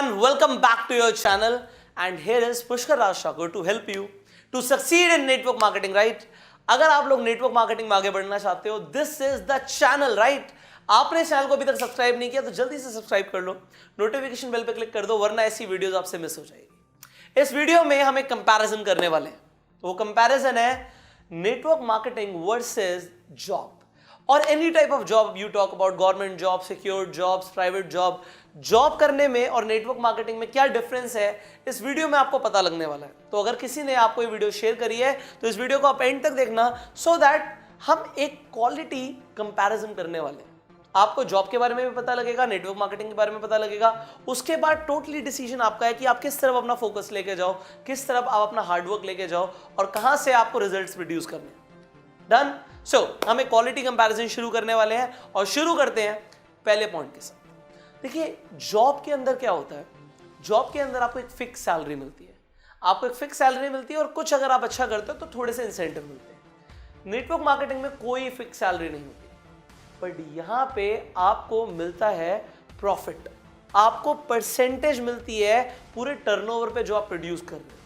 everyone, welcome back to your channel and here is Pushkar Raj Thakur to help you to succeed in network marketing, right? अगर आप लोग network marketing में आगे बढ़ना चाहते हो, this is the channel, right? आपने channel को अभी तक सब्सक्राइब नहीं किया तो जल्दी से सब्सक्राइब कर लो, नोटिफिकेशन बेल पे क्लिक कर दो, वरना ऐसी वीडियोस आपसे मिस हो जाएगी। इस वीडियो में हम एक कंपैरिजन करने वाले हैं। वो कंपैरिजन है नेटवर्क मार्केटिंग वर्सेस जॉब और any type of job you talk about, government job, secured jobs, private job करने में और नेटवर्क मार्केटिंग में क्या डिफरेंस है, इस वीडियो में आपको पता लगने वाला है। तो अगर किसी ने आपको ये वीडियो शेयर करी है तो इस वीडियो को आप एंड तक देखना, सो दैट हम एक क्वालिटी कंपैरिजन करने वाले हैं। आपको जॉब के बारे में भी पता लगेगा, नेटवर्क मार्केटिंग के बारे में पता लगेगा। उसके बाद टोटली डिसीजन आपका है कि आप किस तरफ अपना फोकस लेके जाओ, किस तरफ आप अपना हार्डवर्क लेके जाओ और कहां से आपको रिजल्ट्स प्रोड्यूस करने हैं। डन? सो हम एक क्वालिटी कंपैरिजन शुरू करने वाले हैं और शुरू करते हैं पहले पॉइंट के साथ। देखिए, जॉब के अंदर क्या होता है, जॉब के अंदर आपको एक फिक्स सैलरी मिलती है, आपको एक फिक्स सैलरी मिलती है और कुछ अगर आप अच्छा करते हो तो थोड़े से इंसेंटिव मिलते हैं। नेटवर्क मार्केटिंग में कोई फिक्स सैलरी नहीं होती, बट यहां पे आपको मिलता है प्रॉफिट, आपको परसेंटेज मिलती है पूरे टर्नओवर पे जो आप प्रोड्यूस कर रहे हो।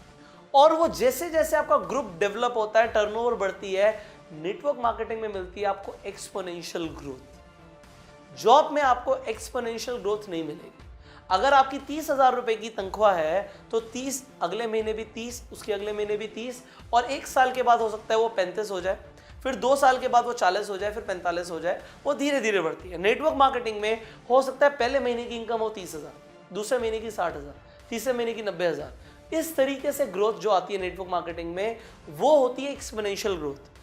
और वो जैसे जैसे आपका ग्रुप डेवलप होता है, टर्नओवर बढ़ती है, नेटवर्क मार्केटिंग में मिलती है आपको एक्सपोनेंशियल ग्रोथ। जॉब में आपको एक्सपोनेंशियल ग्रोथ नहीं मिलेगी। अगर आपकी 30,000 रुपए की तनख्वाह है तो 30, अगले महीने भी 30, उसके अगले महीने भी 30 और एक साल के बाद हो सकता है वो 35 हो जाए, फिर 2 साल के बाद वो 40 हो जाए, फिर 45 हो जाए। वो धीरे धीरे बढ़ती है। नेटवर्क मार्केटिंग में हो सकता है पहले महीने की इनकम हो 30,000, दूसरे महीने की 60,000, तीसरे महीने की 90,000। इस तरीके से ग्रोथ जो आती है नेटवर्क मार्केटिंग में वो होती है एक्सपोनेंशियल ग्रोथ।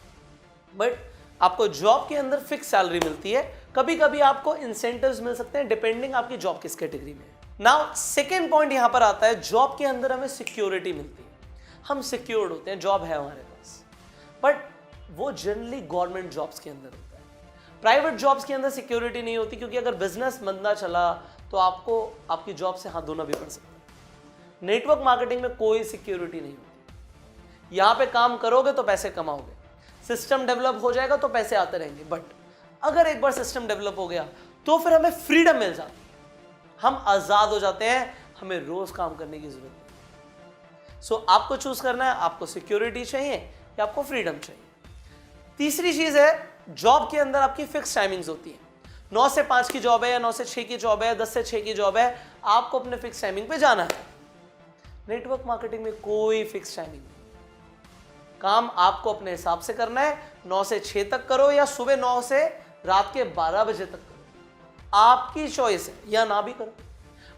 बट आपको जॉब के अंदर फिक्स सैलरी मिलती है, कभी कभी आपको इंसेंटिव्स मिल सकते हैं डिपेंडिंग आपकी जॉब किस कैटेगरी में है। नाउ सेकेंड पॉइंट यहां पर आता है, जॉब के अंदर हमें सिक्योरिटी मिलती है, हम सिक्योर्ड होते हैं, जॉब है हमारे पास। बट वो जनरली गवर्नमेंट जॉब्स के अंदर होता है। प्राइवेट जॉब्स के अंदर सिक्योरिटी नहीं होती, क्योंकि अगर बिजनेस मंदा चला तो आपको आपकी जॉब से हाथ धोना भी पड़ सकता है। नेटवर्क मार्केटिंग में कोई सिक्योरिटी नहीं होती। यहां पे काम करोगे तो पैसे कमाओगे, सिस्टम डेवलप हो जाएगा तो पैसे आते रहेंगे। बट अगर एक बार सिस्टम डेवलप हो गया तो फिर हमें फ्रीडम मिल जाती है, हम आजाद हो जाते हैं, हमें रोज काम करने की जरूरत नहीं। सो आपको चूज करना है, आपको सिक्योरिटी चाहिए या आपको फ्रीडम चाहिए। तीसरी चीज है, जॉब के अंदर आपकी फिक्स टाइमिंग्स होती है। 9 से 5 की जॉब है या 9 से 6 की जॉब है, 10 से 6 की जॉब है, आपको अपने फिक्स टाइमिंग पे जाना है। नेटवर्क मार्केटिंग में कोई फिक्स टाइमिंग नहीं, काम आपको अपने हिसाब से करना है। 9 से 6 तक करो या सुबह 9 से रात के 12 बजे तक करो, आपकी चॉइस है, या ना भी करो।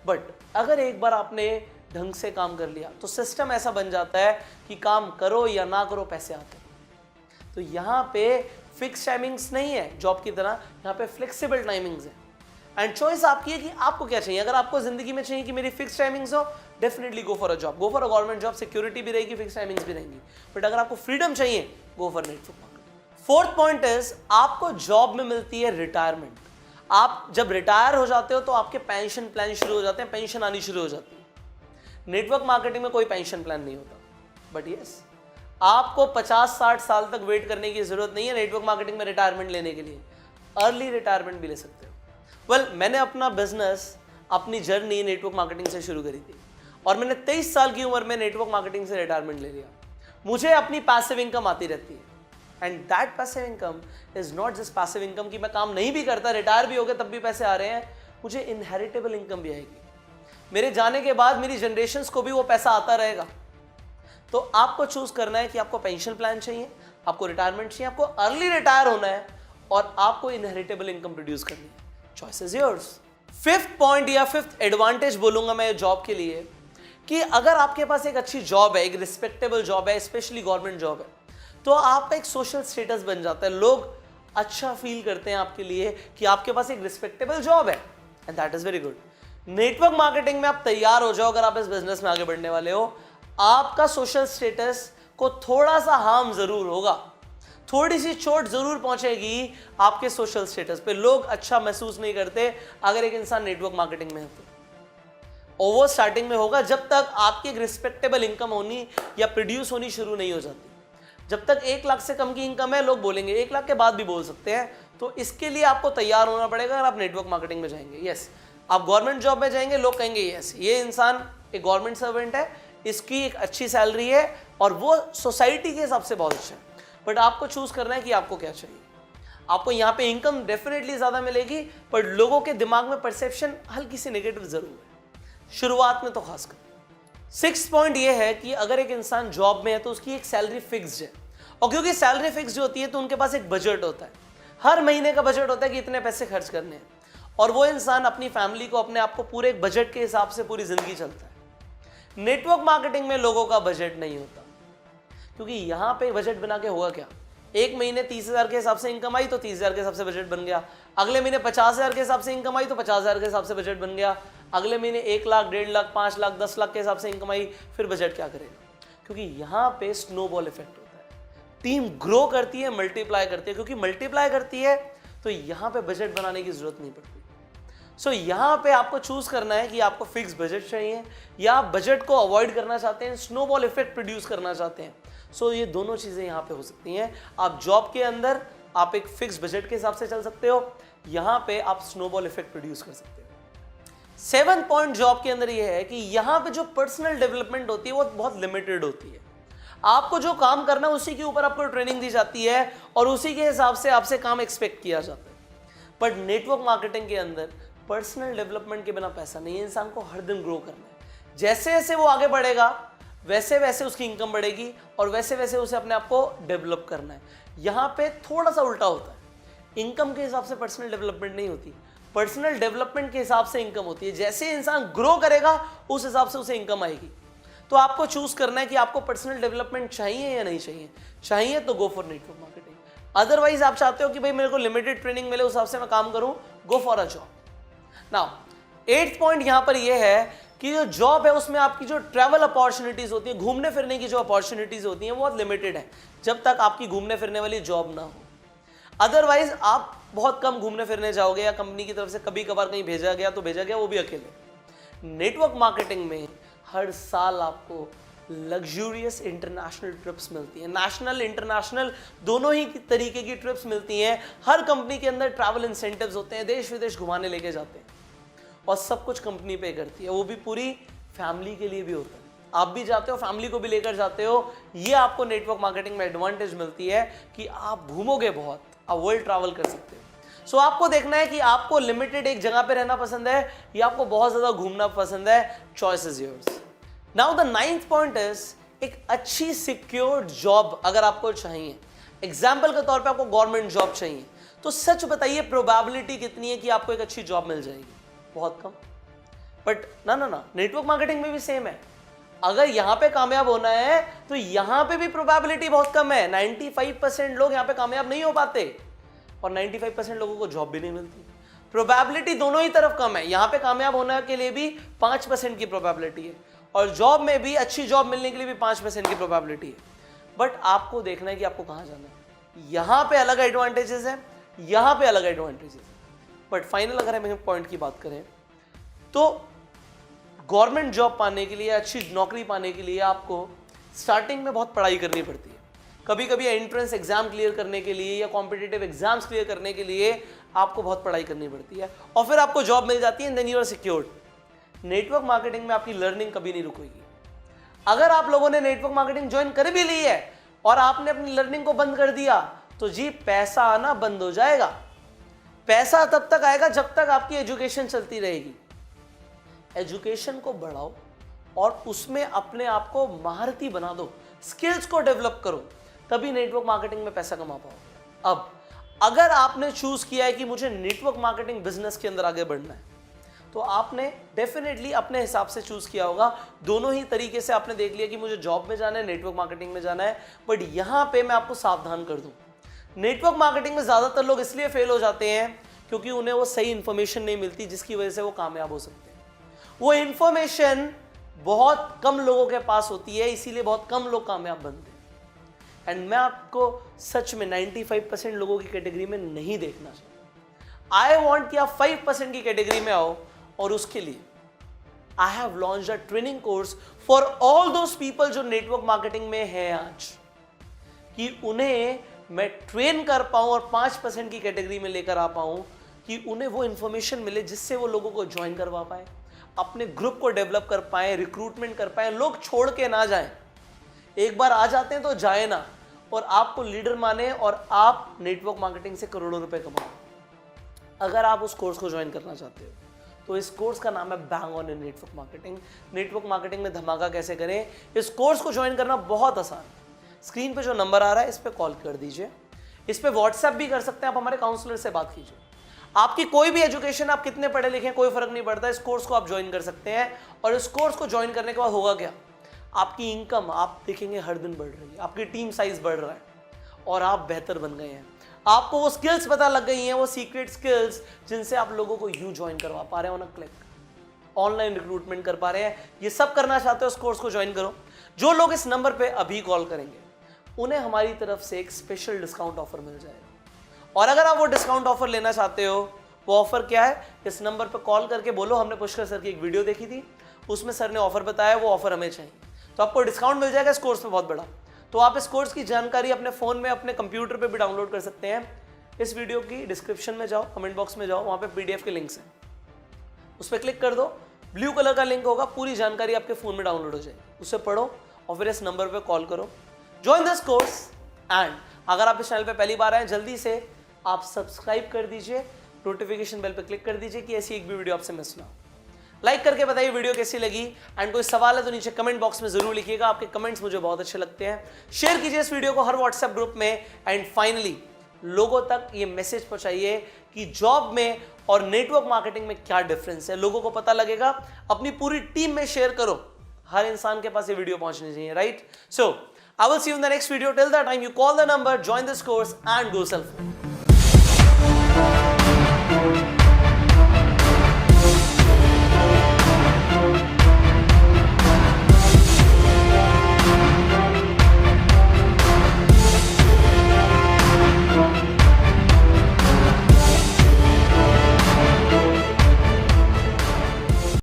बट अगर एक बार आपने ढंग से काम कर लिया तो सिस्टम ऐसा बन जाता है कि काम करो या ना करो पैसे आते हैं। तो यहाँ पे फिक्स टाइमिंग्स नहीं है जॉब की तरह, यहाँ पे फ्लेक्सिबल टाइमिंग्स है एंड चॉइस आपकी है कि आपको क्या चाहिए। अगर आपको जिंदगी में चाहिए कि मेरी फिक्स टाइमिंग्स हो, definitely go for a job, go for a government job, security भी रहेगी, फिक्स टाइमिंग्स भी रहेंगी। बट अगर आपको फ्रीडम चाहिए, go for network marketing. Fourth point is, आपको जॉब में मिलती है रिटायरमेंट। आप जब रिटायर हो जाते हो तो आपके पेंशन प्लान शुरू हो जाते हैं, पेंशन आनी शुरू हो जाती है। नेटवर्क मार्केटिंग में कोई पेंशन प्लान नहीं होता, बट यस, आपको 50-60 साल तक वेट करने की जरूरत नहीं है नेटवर्क मार्केटिंग में रिटायरमेंट लेने के लिए। अर्ली रिटायरमेंट भी ले सकते हो। वेल, मैंने अपना बिजनेस, अपनी जर्नी नेटवर्क मार्केटिंग से शुरू करी थी और मैंने 23 साल की उम्र में नेटवर्क मार्केटिंग से रिटायरमेंट ले लिया। मुझे अपनी पैसिव इनकम आती रहती है and that passive income is not just passive income कि मैं काम नहीं भी करता, रिटायर भी हो गया तब भी पैसे आ रहे हैं। मुझे इनहेरिटेबल इनकम भी आएगी, मेरे जाने के बाद मेरी जनरेशन्स को भी वो पैसा आता रहेगा। तो आपको चूज करना है कि आपको पेंशन प्लान चाहिए, आपको रिटायरमेंट चाहिए, आपको अर्ली रिटायर होना है और आपको इनहेरिटेबल इनकम प्रोड्यूस करनी है। Choice is yours. Fifth point या फिफ्थ एडवांटेज बोलूंगा मैं जॉब के लिए कि अगर आपके पास एक अच्छी जॉब है, एक रिस्पेक्टेबल जॉब है, स्पेशली गवर्नमेंट जॉब है, तो आपका एक सोशल स्टेटस बन जाता है। लोग अच्छा फील करते हैं आपके लिए कि आपके पास एक रिस्पेक्टेबल जॉब है and that is very good. Network marketing में आप तैयार हो जाओ, अगर आप इस बिजनेस में आगे बढ़ने वाले हो, आपका सोशल स्टेटस को थोड़ा सा हार्म जरूर होगा, थोड़ी सी चोट जरूर पहुंचेगी आपके सोशल स्टेटस पे। लोग अच्छा महसूस नहीं करते अगर एक इंसान नेटवर्क मार्केटिंग में है तो। ओवर स्टार्टिंग में होगा, जब तक आपकी एक रिस्पेक्टेबल इनकम होनी या प्रोड्यूस होनी शुरू नहीं हो जाती। जब तक 1 लाख से कम की इनकम है, लोग बोलेंगे, 1 लाख के बाद भी बोल सकते हैं। तो इसके लिए आपको तैयार होना पड़ेगा अगर आप नेटवर्क मार्केटिंग में जाएंगे। यस, आप गवर्नमेंट जॉब में जाएंगे, लोग कहेंगे यस ये इंसान एक गवर्नमेंट सर्वेंट है, इसकी एक अच्छी सैलरी है और वो सोसाइटी के हिसाब से बहुत अच्छा है। बट आपको चूज करना है कि आपको क्या चाहिए। आपको यहाँ पे इनकम डेफिनेटली ज्यादा मिलेगी, पर लोगों के दिमाग में परसेप्शन हल्की सी नेगेटिव जरूर है, शुरुआत में तो खासकर। 6 पॉइंट ये है कि अगर एक इंसान जॉब में है तो उसकी एक सैलरी फिक्स्ड है, और क्योंकि सैलरी फिक्स्ड होती है तो उनके पास एक बजट होता है, हर महीने का बजट होता है कि इतने पैसे खर्च करने हैं, और वो इंसान अपनी फैमिली को, अपने आप को पूरे एक बजट के हिसाब से पूरी जिंदगी चलता है। नेटवर्क मार्केटिंग में लोगों का बजट नहीं होता, क्योंकि यहां पे बजट बना के होगा क्या, एक महीने 30,000 के हिसाब से इनकम आई तो 30,000 के हिसाब से बजट बन गया, अगले महीने 50,000 के हिसाब से इनकम आई तो 50,000 के हिसाब से बजट बन गया, अगले महीने 1 लाख, 1.5 लाख, 5 लाख, 10 लाख के हिसाब से इनकम आई, फिर बजट क्या करेगा? क्योंकि यहाँ पे स्नोबॉल इफेक्ट होता है, टीम ग्रो करती है, मल्टीप्लाई करती है, क्योंकि मल्टीप्लाई करती है तो यहाँ पे बजट बनाने की जरूरत नहीं पड़ती। सो यहाँ पे आपको चूज करना है कि आपको फिक्स बजट चाहिए या आप बजट को अवॉइड करना चाहते हैं, स्नोबॉल इफेक्ट प्रोड्यूस करना चाहते हैं। सो ये दोनों चीजें यहाँ पे हो सकती हैं। आप जॉब के अंदर आप एक फिक्स बजट के हिसाब से चल सकते हो, यहाँ पे आप स्नोबॉल इफेक्ट प्रोड्यूस कर सकते हो। 7 पॉइंट जॉब के अंदर ये है कि यहाँ पे जो पर्सनल डेवलपमेंट होती है वो बहुत लिमिटेड होती है। आपको जो काम करना है उसी के ऊपर आपको ट्रेनिंग दी जाती है और उसी के हिसाब से आपसे काम एक्सपेक्ट किया जाता है। बट नेटवर्क मार्केटिंग के अंदर पर्सनल डेवलपमेंट के बिना पैसा नहीं है। इंसान को हर दिन ग्रो करना है, जैसे जैसे वो आगे बढ़ेगा वैसे वैसे उसकी इनकम बढ़ेगी और वैसे वैसे उसे अपने आप को डेवलप करना है। यहाँ पे थोड़ा सा उल्टा होता है, इनकम के हिसाब से पर्सनल डेवलपमेंट नहीं होती, पर्सनल डेवलपमेंट के हिसाब से इनकम होती है। जैसे इंसान ग्रो करेगा उस हिसाब से उसे इनकम आएगी। तो आपको चूज करना है कि आपको पर्सनल डेवलपमेंट चाहिए या नहीं चाहिए। चाहिए तो go for network marketing, otherwise आप चाहते हो कि भाई मेरे को लिमिटेड ट्रेनिंग मिले उस हिसाब से मैं काम करूं, go for a job. Now 8th point यहां पर यह है कि जो जॉब है उसमें आपकी जो ट्रैवल अपॉर्चुनिटीज होती है, घूमने फिरने की जो अपॉर्चुनिटीज होती हैं वो बहुत लिमिटेड है, जब तक आपकी घूमने फिरने वाली जॉब ना हो। अदरवाइज आप बहुत कम घूमने फिरने जाओगे या कंपनी की तरफ से कभी कभार कहीं भेजा गया तो भेजा गया, वो भी अकेले। नेटवर्क मार्केटिंग में हर साल आपको लग्जूरियस इंटरनेशनल ट्रिप्स मिलती हैं, नेशनल इंटरनेशनल दोनों ही तरीके की ट्रिप्स मिलती हैं। हर कंपनी के अंदर ट्रैवल इंसेंटिव्स होते हैं, देश विदेश घुमाने लेके जाते हैं और सब कुछ कंपनी पे करती है, वो भी पूरी फैमिली के लिए भी होता है। आप भी जाते हो, फैमिली को भी लेकर जाते हो। ये आपको नेटवर्क मार्केटिंग में एडवांटेज मिलती है कि आप घूमोगे बहुत, आप वर्ल्ड ट्रैवल कर सकते हो। सो आपको देखना है कि आपको लिमिटेड एक जगह पे रहना पसंद है या आपको बहुत ज्यादा घूमना पसंद है। Choice is yours. Now the 9th point is एक अच्छी सिक्योर्ड जॉब अगर आपको चाहिए, एग्जाम्पल के तौर पे आपको गवर्नमेंट जॉब चाहिए, तो सच बताइए प्रोबेबिलिटी कितनी है कि आपको एक अच्छी जॉब मिल जाएगी? बहुत कम। बट ना नेटवर्क मार्केटिंग में भी सेम है। अगर यहां पे कामयाब होना है तो यहां पे भी प्रोबेबिलिटी बहुत कम है। 95% लोग यहां पे कामयाब नहीं हो पाते और 95% लोगों को जॉब भी नहीं मिलती। प्रोबेबिलिटी दोनों ही तरफ कम है, यहां पे कामयाब होने के लिए भी 5% की प्रोबेबिलिटी है और जॉब में भी अच्छी जॉब मिलने के लिए भी 5% की प्रोबेबिलिटी है। बट आपको देखना है कि आपको कहां जाना है। यहां पे अलग एडवांटेजेस है, यहां पे अलग एडवांटेजेस है। बट फाइनल अगर हम पॉइंट की बात करें तो गवर्नमेंट जॉब पाने के लिए, अच्छी नौकरी पाने के लिए आपको स्टार्टिंग में बहुत पढ़ाई करनी पड़ती है। कभी कभी एंट्रेंस एग्जाम क्लियर करने के लिए या कॉम्पिटिटिव एग्जाम्स क्लियर करने के लिए आपको बहुत पढ़ाई करनी पड़ती है और फिर आपको जॉब मिल जाती है, then you are secured. Network marketing में आपकी लर्निंग कभी नहीं रुकेगी। अगर आप लोगों ने नेटवर्क मार्केटिंग ज्वाइन कर भी ली है और आपने अपनी लर्निंग को बंद कर दिया तो जी पैसा आना बंद हो जाएगा। पैसा तब तक आएगा जब तक आपकी एजुकेशन चलती रहेगी। एजुकेशन को बढ़ाओ और उसमें अपने आप को महारती बना दो, स्किल्स को डेवलप करो, तभी नेटवर्क मार्केटिंग में पैसा कमा पाओ। अब अगर आपने चूज किया है कि मुझे नेटवर्क मार्केटिंग बिजनेस के अंदर आगे बढ़ना है तो आपने डेफिनेटली अपने हिसाब से चूज किया होगा। दोनों ही तरीके से आपने देख लिया कि मुझे जॉब में जाना है, नेटवर्क मार्केटिंग में जाना है। बट यहां पे मैं आपको सावधान कर दूं, नेटवर्क मार्केटिंग में ज्यादातर लोग इसलिए फेल हो जाते हैं क्योंकि उन्हें वो सही इंफॉर्मेशन नहीं मिलती जिसकी वजह से वो कामयाब हो सकते हैं। वो इंफॉर्मेशन बहुत कम लोगों के पास होती है, इसीलिए बहुत कम लोग कामयाब बनते हैं। एंड मैं आपको सच में 95% लोगों की कैटेगरी में नहीं देखना चाहता। आई वॉन्ट कि आप 5% की कैटेगरी में आओ और उसके लिए I have launched a training course for all those people जो नेटवर्क मार्केटिंग में है आज, कि उन्हें मैं ट्रेन कर पाऊं और 5% की कैटेगरी में लेकर आ पाऊं कि उन्हें वो इंफॉर्मेशन मिले जिससे वो लोगों को ज्वाइन करवा पाए, अपने ग्रुप को डेवलप कर पाए, रिक्रूटमेंट कर पाए, लोग छोड़ के ना जाएं। एक बार आ जाते हैं तो जाए ना, और आपको लीडर माने और आप नेटवर्क मार्केटिंग से करोड़ों रुपए कमाओ। अगर आप उस कोर्स को ज्वाइन करना चाहते हो तो इस कोर्स का नाम है bang on in network marketing. Network marketing में धमाका कैसे करें, इस कोर्स को ज्वाइन करना बहुत आसान है। स्क्रीन पे जो नंबर आ रहा है इस पे कॉल कर दीजिए, इस पे व्हाट्सएप भी कर सकते हैं, आप हमारे काउंसलर से बात कीजिए। आपकी कोई भी एजुकेशन, आप कितने पढ़े लिखे हैं, कोई फर्क नहीं पड़ता, इस कोर्स को आप ज्वाइन कर सकते हैं। और इस कोर्स को ज्वाइन करने के बाद होगा क्या, आपकी इनकम आप देखेंगे हर दिन बढ़ रही है, आपकी टीम साइज बढ़ रहा है और आप बेहतर बन गए हैं। आपको वो स्किल्स पता लग गई हैं, वो सीक्रेट स्किल्स जिनसे आप लोगों को यूं ज्वाइन करवा पा रहे हैं on a click, online recruitment कर पा रहे हैं। ये सब करना चाहते हो, इस कोर्स को ज्वाइन करो। जो लोग इस नंबर पे अभी कॉल करेंगे उन्हें हमारी तरफ से एक स्पेशल डिस्काउंट ऑफर मिल जाएगा। और अगर आप वो डिस्काउंट ऑफर लेना चाहते हो, वो ऑफर क्या है, इस नंबर पे कॉल करके बोलो हमने पुष्कर सर की एक वीडियो देखी थी, उसमें सर ने ऑफर बताया, वो ऑफर हमें चाहिए, तो आपको डिस्काउंट मिल जाएगा इस कोर्स में बहुत बड़ा। तो आप इस कोर्स की जानकारी अपने फ़ोन में, अपने कंप्यूटर पे भी डाउनलोड कर सकते हैं। इस वीडियो की डिस्क्रिप्शन में जाओ, कमेंट बॉक्स में जाओ, वहाँ पे पीडीएफ के लिंक्स हैं, उस पर क्लिक कर दो, ब्लू कलर का लिंक होगा, पूरी जानकारी आपके फ़ोन में डाउनलोड हो जाएगी, उसे पढ़ो और फिर इस नंबर पे कॉल करो, ज्वाइन दिस कोर्स। एंड अगर आप इस चैनल पे पहली बार आए, जल्दी से आप सब्सक्राइब कर दीजिए, नोटिफिकेशन बेल पे क्लिक कर दीजिए कि ऐसी एक भी वीडियो आपसे मिस ना हो। लाइक करके बताइए वीडियो कैसी लगी, एंड कोई सवाल है तो नीचे कमेंट बॉक्स में जरूर लिखिएगा, आपके कमेंट्स मुझे बहुत अच्छे लगते हैं। शेयर कीजिए इस वीडियो को हर व्हाट्सएप ग्रुप में। एंड फाइनली लोगों तक ये मैसेज पहुंचाइए कि जॉब में और नेटवर्क मार्केटिंग में क्या डिफरेंस है, लोगों को पता लगेगा। अपनी पूरी टीम में शेयर करो, हर इंसान के पास ये वीडियो पहुंचनी चाहिए, right? So I will see you in the next video. Till that time you call the number, join this course and go self.